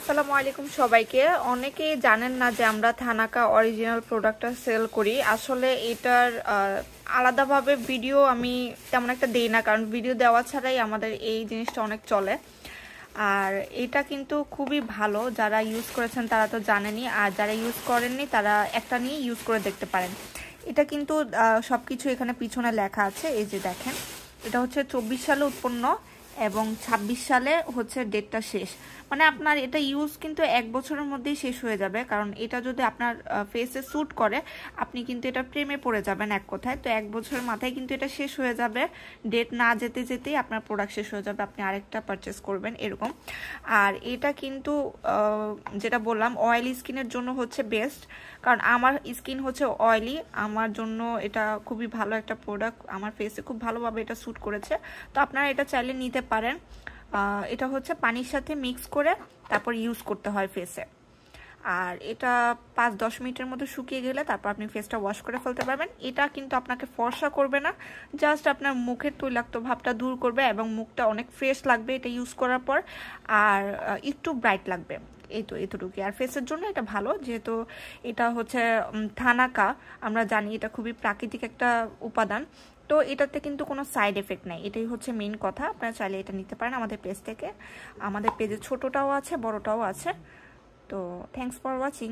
আসসালামু আলাইকুম সবাইকে। অনেকেই জানেন না যে আমরা থানাকা অরিজিনাল প্রোডাক্টটা সেল করি। আসলে এটার আলাদাভাবে ভিডিও আমি তেমন একটা দেই না, কারণ ভিডিও দেওয়া ছাড়াই আমাদের এই জিনিসটা অনেক চলে। আর এটা কিন্তু খুবই ভালো, যারা ইউজ করেছেন তারা তো জানেনই, আর যারা ইউজ করেননি তারা একটা নিয়ে ইউজ করে দেখতে পারেন। এটা কিন্তু সব কিছু এখানে পিছনে লেখা আছে, এই যে দেখেন। এটা হচ্ছে 24 সালে উৎপন্ন এবং 26 সালে হচ্ছে ডেটটা শেষ। মানে আপনার এটা ইউজ কিন্তু 1 বছরের মধ্যেই শেষ হয়ে যাবে, কারণ এটা যদি আপনার ফেসে স্যুট করে আপনি কিন্তু এটা প্রেমে পড়ে যাবেন এক কথায়। তো 1 বছরের মাথায় কিন্তু এটা শেষ হয়ে যাবে, ডেট না যেতে যেতেই আপনার প্রোডাক্ট শেষ হয়ে যাবে, আপনি আরেকটা পারচেস করবেন এরকম। আর এটা কিন্তু যেটা বললাম অয়েলি স্কিনের জন্য হচ্ছে বেস্ট, কারণ আমার স্কিন হচ্ছে অয়েলি, আমার জন্য এটা খুবই ভালো একটা প্রোডাক্ট, আমার ফেসে খুব ভালোভাবে এটা স্যুট করেছে। তো আপনারা এটা চাইলে নিতে পারেন। এটা হচ্ছে পানির সাথে মিক্স করে তারপর ইউজ করতে হয় ফেসে। আর এটা 5-10 মিনিটের মধ্যে শুকিয়ে গেলে তারপর আপনি ফেসটা ওয়াশ করে ফেলতে পারবেন। এটা কিন্তু আপনাকে ফর্সা করবে না, জাস্ট আপনার মুখের তৈলাক্ত ভাবটা দূর করবে এবং মুখটা অনেক ফ্রেশ লাগবে এটা ইউজ করার পর, আর একটু ব্রাইট লাগবে। এই তো এতটুকুই। আর ফেসের জন্য এটা ভালো, যেহেতু এটা হচ্ছে থানাকা, আমরা জানি এটা খুবই প্রাকৃতিক একটা উপাদান। তো এটাতে কিন্তু কোনো সাইড এফেক্ট নাই, এটাই হচ্ছে মেইন কথা। আপনারা চাইলে এটা নিতে পারেন আমাদের পেজ থেকে। আমাদের পেজে ছোটটাও আছে, বড়টাও আছে। তো থ্যাংকস ফর ওয়াচিং।